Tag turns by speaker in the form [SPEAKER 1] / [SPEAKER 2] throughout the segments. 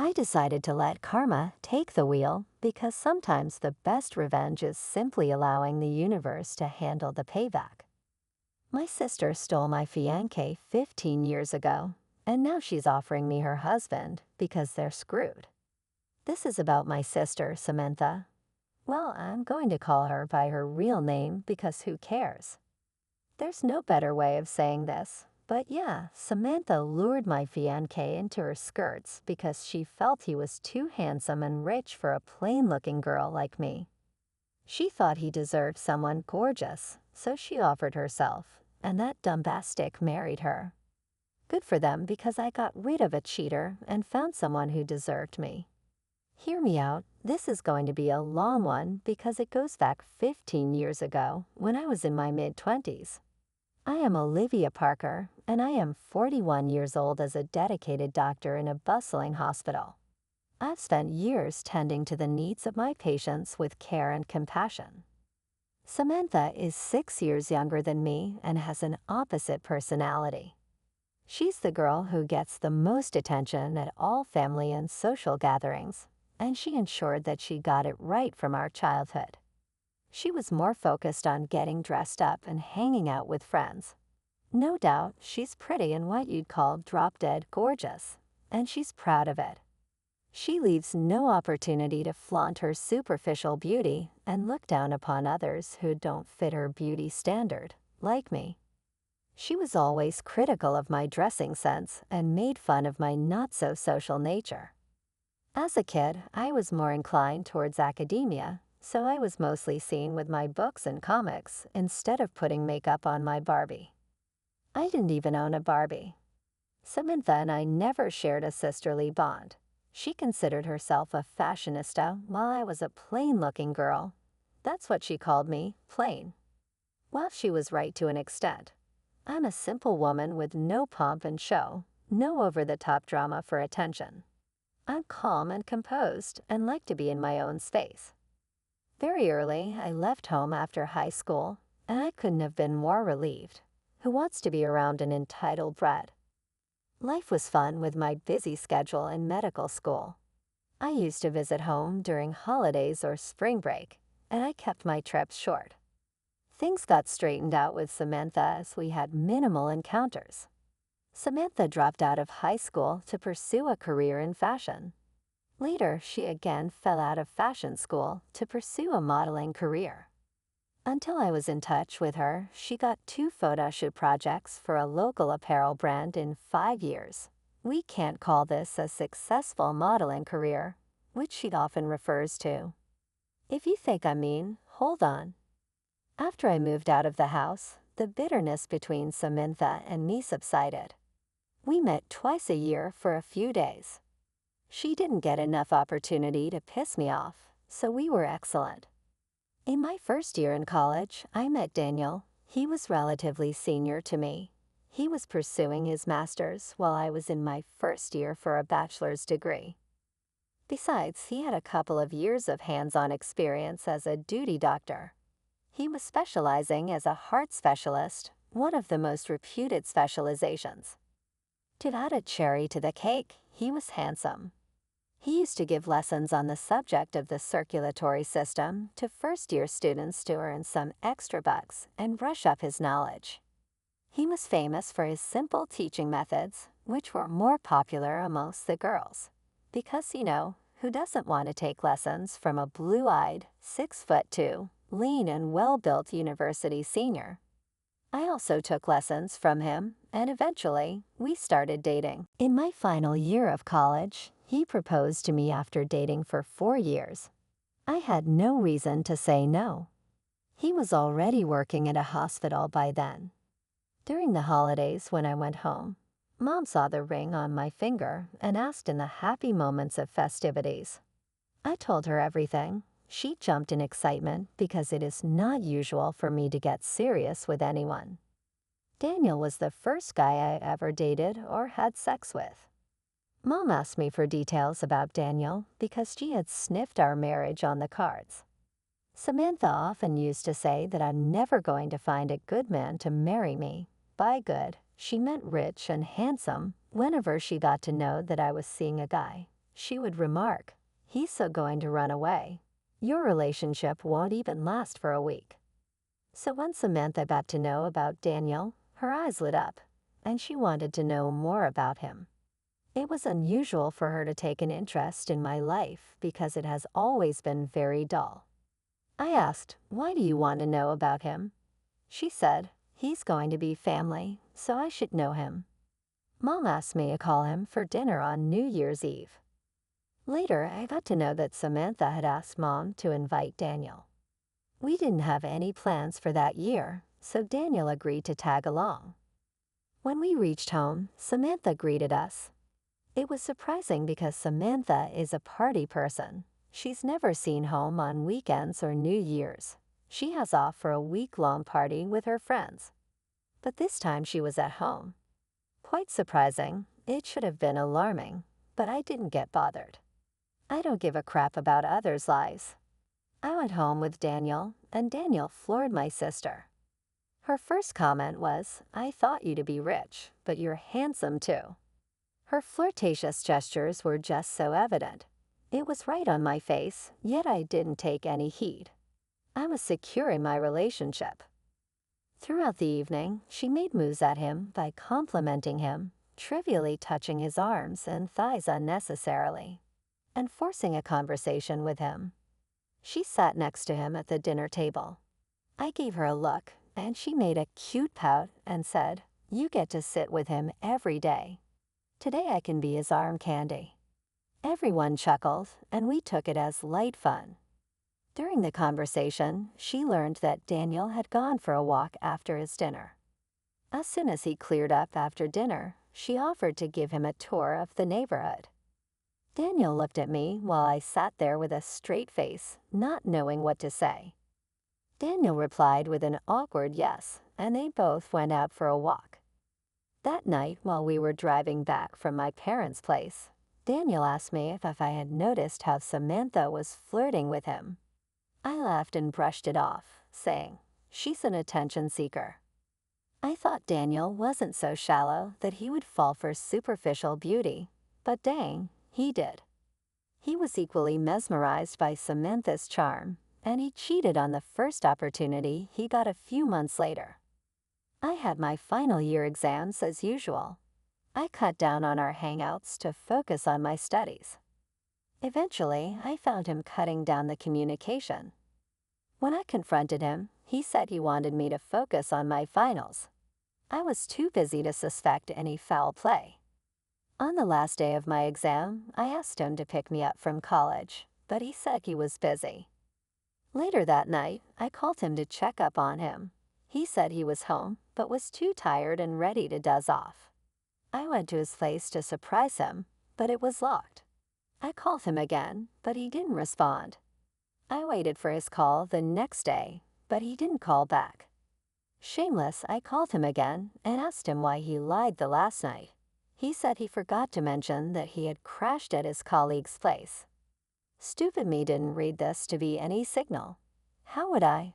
[SPEAKER 1] I decided to let karma take the wheel because sometimes the best revenge is simply allowing the universe to handle the payback. My sister stole my fiancé 15 years ago, and now she's offering me her husband because they're screwed. This is about my sister, Samantha. Well, I'm going to call her by her real name because who cares? There's no better way of saying this, but yeah, Samantha lured my fiancé into her skirts because she felt he was too handsome and rich for a plain-looking girl like me. She thought he deserved someone gorgeous, so she offered herself, and that dumbastic married her. Good for them because I got rid of a cheater and found someone who deserved me. Hear me out, this is going to be a long one because it goes back 15 years ago when I was in my mid-20s. I am Olivia Parker, and I am 41 years old as a dedicated doctor in a bustling hospital. I've spent years tending to the needs of my patients with care and compassion. Samantha is 6 years younger than me and has an opposite personality. She's the girl who gets the most attention at all family and social gatherings, and she ensured that she got it right from our childhood. She was more focused on getting dressed up and hanging out with friends. No doubt, she's pretty and what you'd call drop-dead gorgeous, and she's proud of it. She leaves no opportunity to flaunt her superficial beauty and look down upon others who don't fit her beauty standard, like me. She was always critical of my dressing sense and made fun of my not-so-social nature. As a kid, I was more inclined towards academia, so I was mostly seen with my books and comics instead of putting makeup on my Barbie. I didn't even own a Barbie. Samantha and I never shared a sisterly bond. She considered herself a fashionista while I was a plain-looking girl. That's what she called me, plain. Well, she was right to an extent. I'm a simple woman with no pomp and show, no over-the-top drama for attention. I'm calm and composed and like to be in my own space. Very early, I left home after high school, and I couldn't have been more relieved. Who wants to be around an entitled brat? Life was fun with my busy schedule in medical school. I used to visit home during holidays or spring break, and I kept my trips short. Things got straightened out with Samantha as we had minimal encounters. Samantha dropped out of high school to pursue a career in fashion. Later, she again fell out of fashion school to pursue a modeling career. Until I was in touch with her, she got 2 photo shoot projects for a local apparel brand in 5 years. We can't call this a successful modeling career, which she often refers to. If you think I'm mean, hold on. After I moved out of the house, the bitterness between Samantha and me subsided. We met twice a year for a few days. She didn't get enough opportunity to piss me off, so we were excellent. In my first year in college, I met Daniel. He was relatively senior to me. He was pursuing his master's while I was in my first year for a bachelor's degree. Besides, he had a couple of years of hands-on experience as a duty doctor. He was specializing as a heart specialist, one of the most reputed specializations. To add a cherry to the cake, he was handsome. He used to give lessons on the subject of the circulatory system to first-year students to earn some extra bucks and brush up his knowledge. He was famous for his simple teaching methods, which were more popular amongst the girls. Because, who doesn't want to take lessons from a blue-eyed, 6'2", lean and well-built university senior? I also took lessons from him, and eventually, we started dating. In my final year of college, he proposed to me after dating for 4 years. I had no reason to say no. He was already working at a hospital by then. During the holidays when I went home, Mom saw the ring on my finger and asked in the happy moments of festivities. I told her everything. She jumped in excitement because it is not usual for me to get serious with anyone. Daniel was the first guy I ever dated or had sex with. Mom asked me for details about Daniel because she had sniffed our marriage on the cards. Samantha often used to say that I'm never going to find a good man to marry me. By good, she meant rich and handsome. Whenever she got to know that I was seeing a guy, She would remark, "He's so going to run away. Your relationship won't even last for a week." So when Samantha got to know about Daniel, her eyes lit up, and she wanted to know more about him. It was unusual for her to take an interest in my life because it has always been very dull. I asked, "Why do you want to know about him?" She said, "He's going to be family, so I should know him." Mom asked me to call him for dinner on New Year's Eve. Later, I got to know that Samantha had asked Mom to invite Daniel. We didn't have any plans for that year, so Daniel agreed to tag along. When we reached home, Samantha greeted us. It was surprising because Samantha is a party person. She's never seen home on weekends or New Year's. She has off for a week-long party with her friends. But this time she was at home. Quite surprising. It should have been alarming, but I didn't get bothered. I don't give a crap about others' lives. I went home with Daniel, and Daniel floored my sister. Her first comment was, "I thought you to be rich, but you're handsome too." Her flirtatious gestures were just so evident. It was right on my face, yet I didn't take any heed. I was secure in my relationship. Throughout the evening, she made moves at him by complimenting him, trivially touching his arms and thighs unnecessarily, and forcing a conversation with him. She sat next to him at the dinner table. I gave her a look, and she made a cute pout and said, "You get to sit with him every day. Today I can be his arm candy." Everyone chuckled, and we took it as light fun. During the conversation, she learned that Daniel had gone for a walk after his dinner. As soon as he cleared up after dinner, she offered to give him a tour of the neighborhood. Daniel looked at me while I sat there with a straight face, not knowing what to say. Daniel replied with an awkward yes, and they both went out for a walk. That night, while we were driving back from my parents' place, Daniel asked me if I had noticed how Samantha was flirting with him. I laughed and brushed it off, saying, "She's an attention seeker." I thought Daniel wasn't so shallow that he would fall for superficial beauty, but dang, he did. He was equally mesmerized by Samantha's charm, and he cheated on the first opportunity he got a few months later. I had my final year exams as usual. I cut down on our hangouts to focus on my studies. Eventually, I found him cutting down the communication. When I confronted him, he said he wanted me to focus on my finals. I was too busy to suspect any foul play. On the last day of my exam, I asked him to pick me up from college, but he said he was busy. Later that night, I called him to check up on him. He said he was home, but was too tired and ready to doze off. I went to his place to surprise him, but it was locked. I called him again, but he didn't respond. I waited for his call the next day, but he didn't call back. Shameless, I called him again and asked him why he lied the last night. He said he forgot to mention that he had crashed at his colleague's place. Stupid me didn't read this to be any signal. How would I?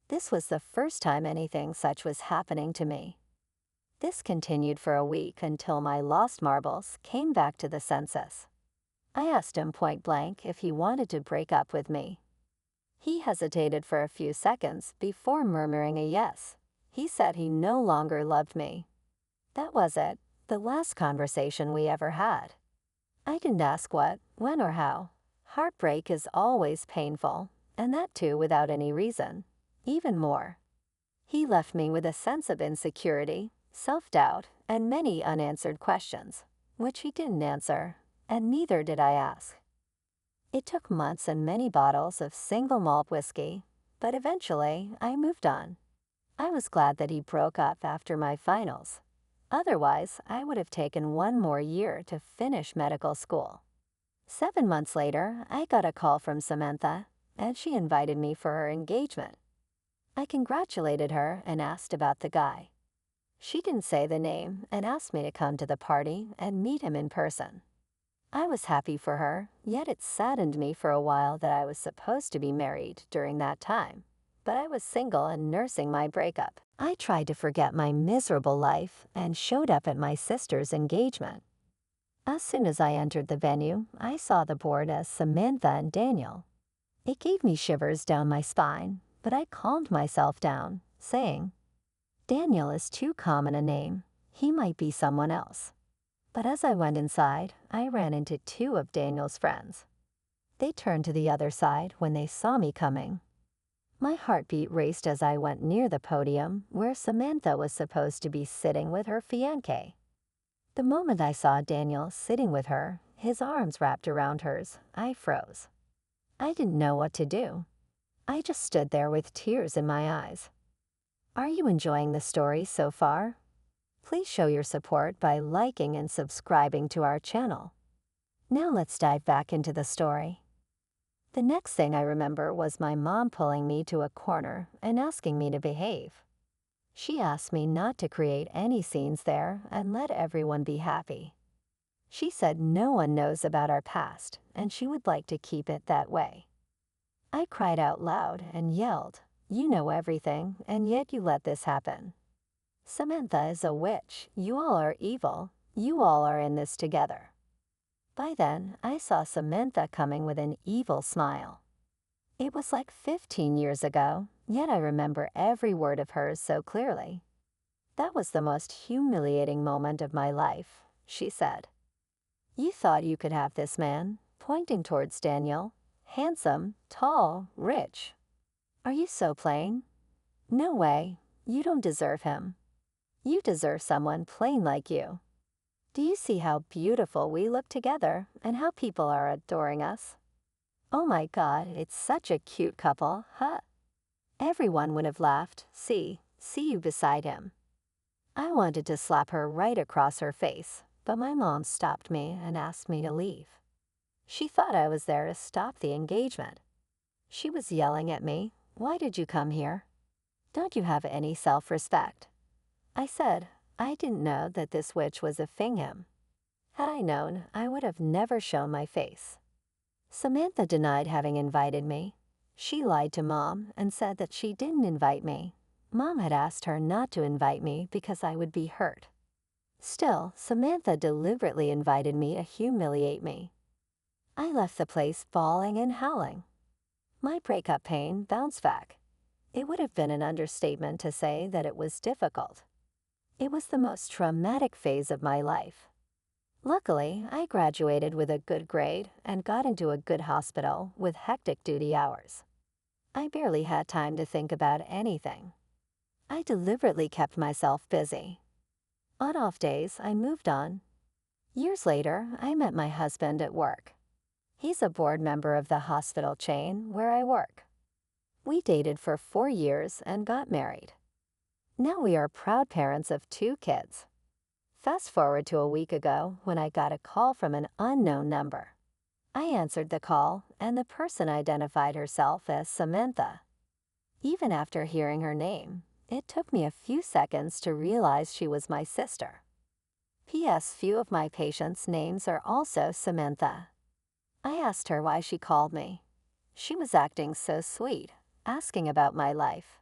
[SPEAKER 1] This was the first time anything such was happening to me. This continued for a week until my lost marbles came back to the census. I asked him point blank if he wanted to break up with me. He hesitated for a few seconds before murmuring a yes. He said he no longer loved me. That was it, the last conversation we ever had. I didn't ask what, when, or how. Heartbreak is always painful, and that too without any reason. Even more. He left me with a sense of insecurity, self-doubt, and many unanswered questions, which he didn't answer, and neither did I ask. It took months and many bottles of single malt whiskey, but eventually I moved on. I was glad that he broke up after my finals. Otherwise, I would have taken one more year to finish medical school. 7 months later, I got a call from Samantha, and she invited me for her engagement. I congratulated her and asked about the guy. She didn't say the name and asked me to come to the party and meet him in person. I was happy for her, yet it saddened me for a while that I was supposed to be married during that time. But I was single and nursing my breakup. I tried to forget my miserable life and showed up at my sister's engagement. As soon as I entered the venue, I saw the board as Samantha and Daniel. It gave me shivers down my spine, but I calmed myself down, saying, Daniel is too common a name. He might be someone else. But as I went inside, I ran into two of Daniel's friends. They turned to the other side when they saw me coming. My heartbeat raced as I went near the podium where Samantha was supposed to be sitting with her fiancé. The moment I saw Daniel sitting with her, his arms wrapped around hers, I froze. I didn't know what to do. I just stood there with tears in my eyes. Are you enjoying the story so far? Please show your support by liking and subscribing to our channel. Now let's dive back into the story. The next thing I remember was my mom pulling me to a corner and asking me to behave. She asked me not to create any scenes there and let everyone be happy. She said no one knows about our past and she would like to keep it that way. I cried out loud and yelled, "You know everything, and yet you let this happen. Samantha is a witch. You all are evil. You all are in this together." By then, I saw Samantha coming with an evil smile. It was like 15 years ago, yet I remember every word of hers so clearly. "That was the most humiliating moment of my life," she said. "You thought you could have this man," pointing towards Daniel, "handsome, tall, rich. Are you so plain? No way. You don't deserve him. You deserve someone plain like you. Do you see how beautiful we look together and how people are adoring us? Oh my God, it's such a cute couple, huh?" Everyone would have laughed. See you beside him." I wanted to slap her right across her face, but my mom stopped me and asked me to leave. She thought I was there to stop the engagement. She was yelling at me, "Why did you come here? Don't you have any self-respect?" I said, I didn't know that this witch was a Fingham. Had I known, I would have never shown my face. Samantha denied having invited me. She lied to Mom and said that she didn't invite me. Mom had asked her not to invite me because I would be hurt. Still, Samantha deliberately invited me to humiliate me. I left the place bawling and howling. My breakup pain bounced back. It would have been an understatement to say that it was difficult. It was the most traumatic phase of my life. Luckily, I graduated with a good grade and got into a good hospital with hectic duty hours. I barely had time to think about anything. I deliberately kept myself busy. On off days, I moved on. Years later, I met my husband at work. He's a board member of the hospital chain where I work. We dated for 4 years and got married. Now we are proud parents of 2 kids. Fast forward to a week ago when I got a call from an unknown number. I answered the call, and the person identified herself as Samantha. Even after hearing her name, it took me a few seconds to realize she was my sister. P.S. Few of my patients' names are also Samantha. I asked her why she called me. She was acting so sweet, asking about my life.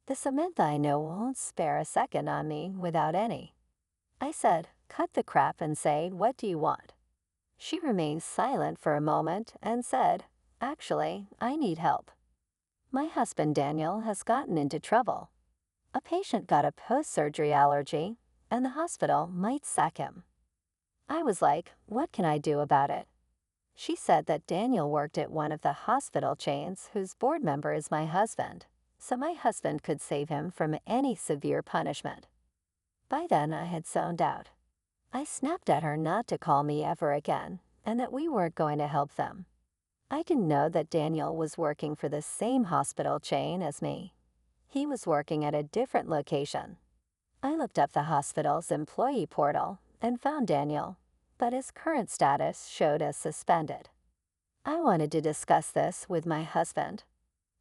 [SPEAKER 1] The Samantha I know won't spare a second on me without any. I said, "Cut the crap and say, what do you want?" She remained silent for a moment and said, "Actually, I need help. My husband Daniel has gotten into trouble. A patient got a post-surgery allergy, and the hospital might sack him." I was like, "What can I do about it?" She said that Daniel worked at one of the hospital chains whose board member is my husband, so my husband could save him from any severe punishment. By then, I had zoned out. I snapped at her not to call me ever again, and that we weren't going to help them. I didn't know that Daniel was working for the same hospital chain as me. He was working at a different location. I looked up the hospital's employee portal and found Daniel, but his current status showed as suspended. I wanted to discuss this with my husband.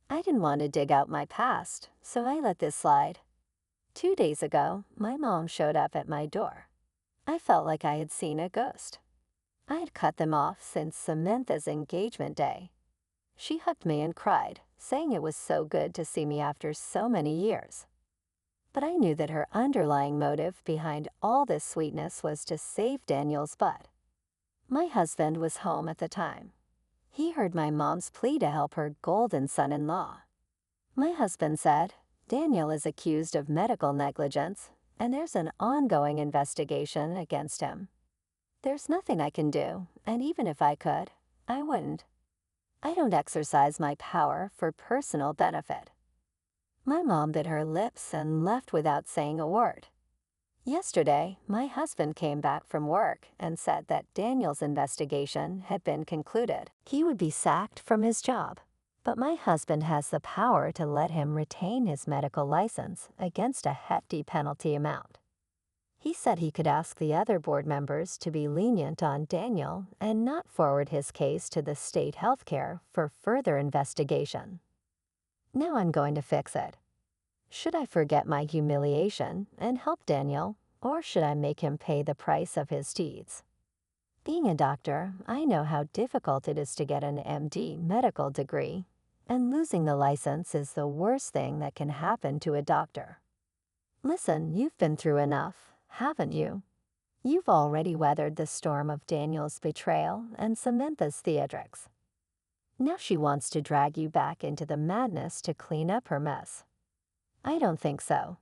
[SPEAKER 1] I didn't want to dig out my past, so I let this slide. 2 days ago, my mom showed up at my door. I felt like I had seen a ghost. I had cut them off since Samantha's engagement day. She hugged me and cried, saying it was so good to see me after so many years. But I knew that her underlying motive behind all this sweetness was to save Daniel's butt. My husband was home at the time. He heard my mom's plea to help her golden son-in-law. My husband said, Daniel is accused of medical negligence, and there's an ongoing investigation against him. There's nothing I can do, and even if I could, I wouldn't. I don't exercise my power for personal benefit. My mom bit her lips and left without saying a word. Yesterday, my husband came back from work and said that Daniel's investigation had been concluded. He would be sacked from his job. But my husband has the power to let him retain his medical license against a hefty penalty amount. He said he could ask the other board members to be lenient on Daniel and not forward his case to the state healthcare for further investigation. Now I'm going to fix it. Should I forget my humiliation and help Daniel, or should I make him pay the price of his deeds? Being a doctor, I know how difficult it is to get an MD medical degree, and losing the license is the worst thing that can happen to a doctor. Listen, you've been through enough, haven't you? You've already weathered the storm of Daniel's betrayal and Samantha's theatrics. Now she wants to drag you back into the madness to clean up her mess. I don't think so.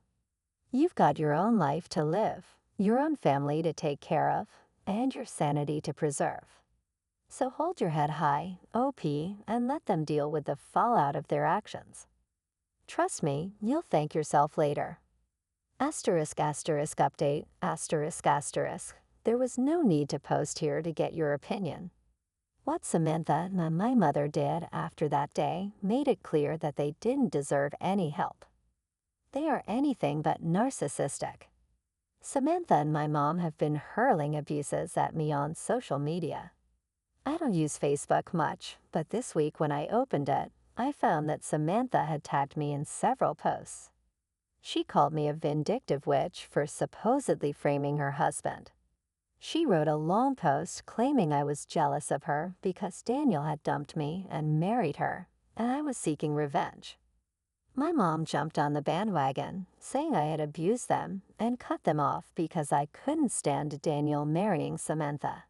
[SPEAKER 1] You've got your own life to live, your own family to take care of, and your sanity to preserve. So hold your head high, OP, and let them deal with the fallout of their actions. Trust me, you'll thank yourself later. Update, There was no need to post here to get your opinion. What Samantha and my mother did after that day made it clear that they didn't deserve any help. They are anything but narcissistic. Samantha and my mom have been hurling abuses at me on social media. I don't use Facebook much, but this week when I opened it, I found that Samantha had tagged me in several posts. She called me a vindictive witch for supposedly framing her husband. She wrote a long post claiming I was jealous of her because Daniel had dumped me and married her, and I was seeking revenge. My mom jumped on the bandwagon, saying I had abused them and cut them off because I couldn't stand Daniel marrying Samantha.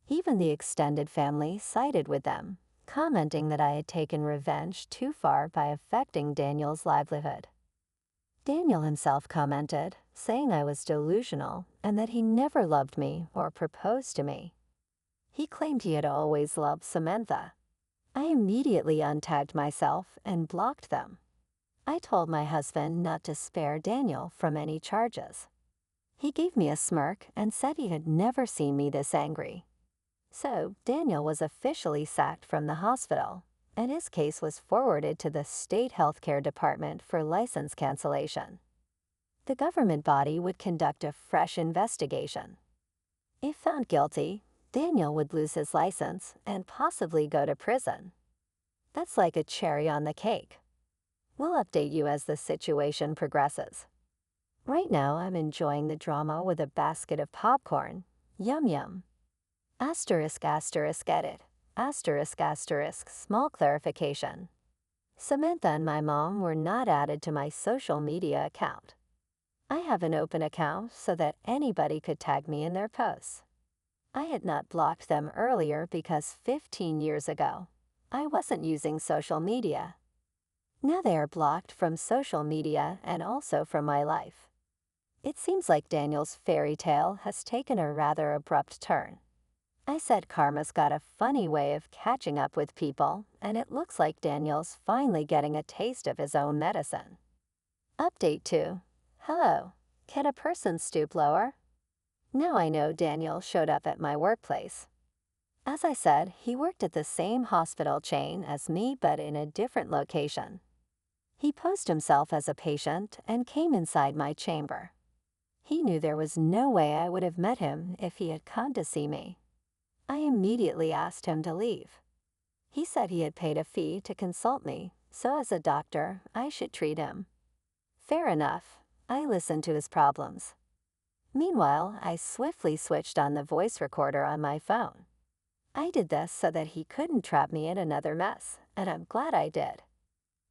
[SPEAKER 1] Even the extended family sided with them, commenting that I had taken revenge too far by affecting Daniel's livelihood. Daniel himself commented, saying I was delusional and that he never loved me or proposed to me. He claimed he had always loved Samantha. I immediately untagged myself and blocked them. I told my husband not to spare Daniel from any charges. He gave me a smirk and said he had never seen me this angry. So Daniel was officially sacked from the hospital, and his case was forwarded to the state healthcare department for license cancellation. The government body would conduct a fresh investigation. If found guilty, Daniel would lose his license and possibly go to prison. That's like a cherry on the cake. We'll update you as the situation progresses. Right now, I'm enjoying the drama with a basket of popcorn. Yum yum. Edit. Small clarification. Samantha and my mom were not added to my social media account. I have an open account so that anybody could tag me in their posts. I had not blocked them earlier because 15 years ago, I wasn't using social media. Now they are blocked from social media and also from my life. It seems like Daniel's fairy tale has taken a rather abrupt turn. I said karma's got a funny way of catching up with people, and it looks like Daniel's finally getting a taste of his own medicine. Update 2. Hello. Can a person stoop lower? Now I know Daniel showed up at my workplace. As I said, he worked at the same hospital chain as me but in a different location. He posed himself as a patient and came inside my chamber. He knew there was no way I would have met him if he had come to see me. I immediately asked him to leave. He said he had paid a fee to consult me, so as a doctor, I should treat him. Fair enough. I listened to his problems. Meanwhile, I swiftly switched on the voice recorder on my phone. I did this so that he couldn't trap me in another mess, and I'm glad I did.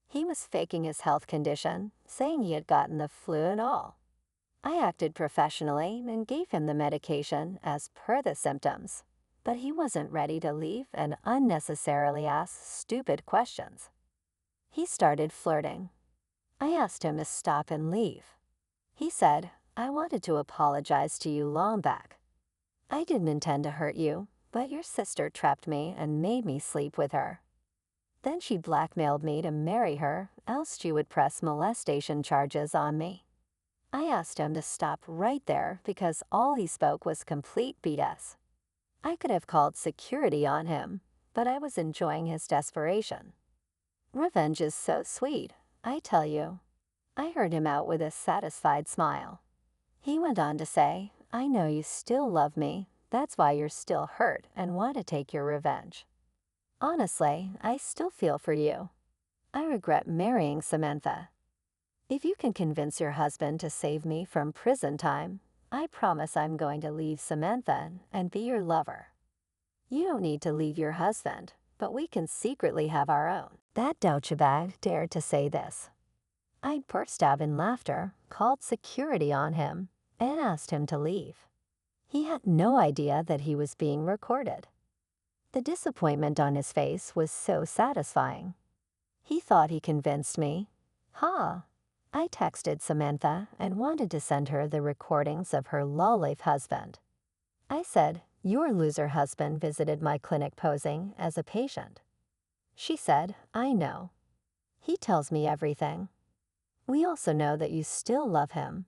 [SPEAKER 1] He was faking his health condition, saying he had gotten the flu and all. I acted professionally and gave him the medication as per the symptoms. but he wasn't ready to leave and unnecessarily ask stupid questions. He started flirting. I asked him to stop and leave. He said, "I wanted to apologize to you long back. I didn't intend to hurt you, but your sister trapped me and made me sleep with her. Then she blackmailed me to marry her, else she would press molestation charges on me." I asked him to stop right there because all he spoke was complete BS. I could have called security on him, but I was enjoying his desperation. Revenge is so sweet, I tell you. I heard him out with a satisfied smile. He went on to say, "I know you still love me. That's why you're still hurt and want to take your revenge. Honestly, I still feel for you. I regret marrying Samantha. If you can convince your husband to save me from prison time, I promise I'm going to leave Samantha and be your lover. You don't need to leave your husband, but we can secretly have our own." That douchebag dared to say this. I burst out in laughter, called security on him, and asked him to leave. He had no idea that he was being recorded. The disappointment on his face was so satisfying. He thought he convinced me. Ha! I texted Samantha and wanted to send her the recordings of her lawless husband. I said, "Your loser husband visited my clinic posing as a patient." She said, "I know. He tells me everything. We also know that you still love him.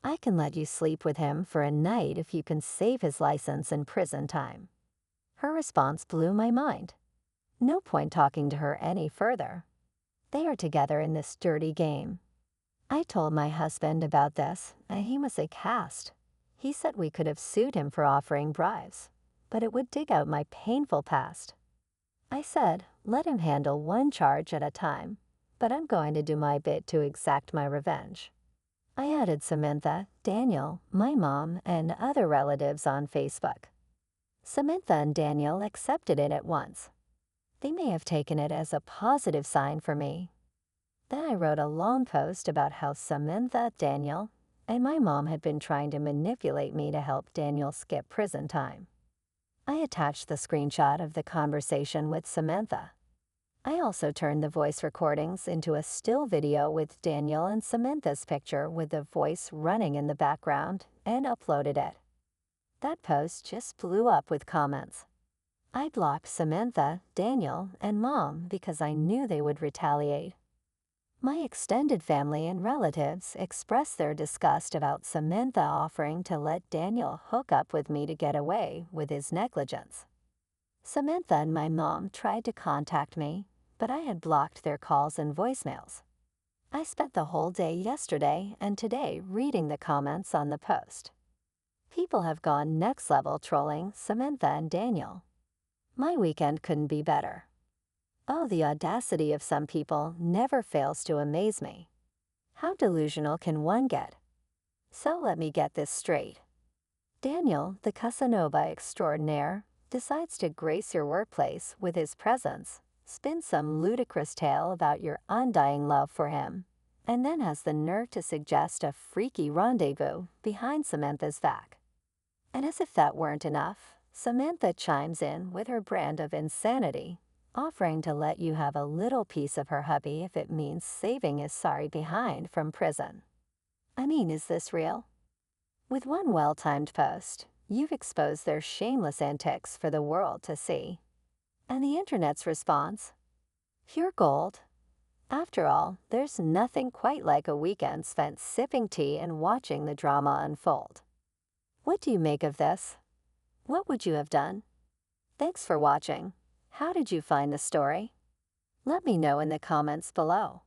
[SPEAKER 1] I can let you sleep with him for a night if you can save his license in prison time." Her response blew my mind. No point talking to her any further. They are together in this dirty game. I told my husband about this, and he was aghast. He said we could have sued him for offering bribes, but it would dig out my painful past. I said, let him handle one charge at a time, but I'm going to do my bit to exact my revenge. I added Samantha, Daniel, my mom, and other relatives on Facebook. Samantha and Daniel accepted it at once. They may have taken it as a positive sign for me. Then I wrote a long post about how Samantha, Daniel, and my mom had been trying to manipulate me to help Daniel skip prison time. I attached the screenshot of the conversation with Samantha. I also turned the voice recordings into a still video with Daniel and Samantha's picture with the voice running in the background and uploaded it. That post just blew up with comments. I blocked Samantha, Daniel, and Mom because I knew they would retaliate. My extended family and relatives expressed their disgust about Samantha offering to let Daniel hook up with me to get away with his negligence. Samantha and my mom tried to contact me, but I had blocked their calls and voicemails. I spent the whole day yesterday and today reading the comments on the post. People have gone next level trolling Samantha and Daniel. My weekend couldn't be better. Oh, the audacity of some people never fails to amaze me. How delusional can one get? So let me get this straight. Daniel, the Casanova extraordinaire, decides to grace your workplace with his presence, spin some ludicrous tale about your undying love for him, and then has the nerve to suggest a freaky rendezvous behind Samantha's back. And as if that weren't enough, Samantha chimes in with her brand of insanity, offering to let you have a little piece of her hubby if it means saving his sorry behind from prison. I mean, is this real? With one well-timed post, you've exposed their shameless antics for the world to see. And the internet's response? Pure gold. After all, there's nothing quite like a weekend spent sipping tea and watching the drama unfold. What do you make of this? What would you have done? Thanks for watching. How did you find the story? Let me know in the comments below.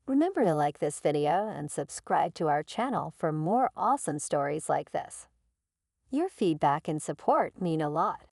[SPEAKER 1] Remember to like this video and subscribe to our channel for more awesome stories like this. Your feedback and support mean a lot.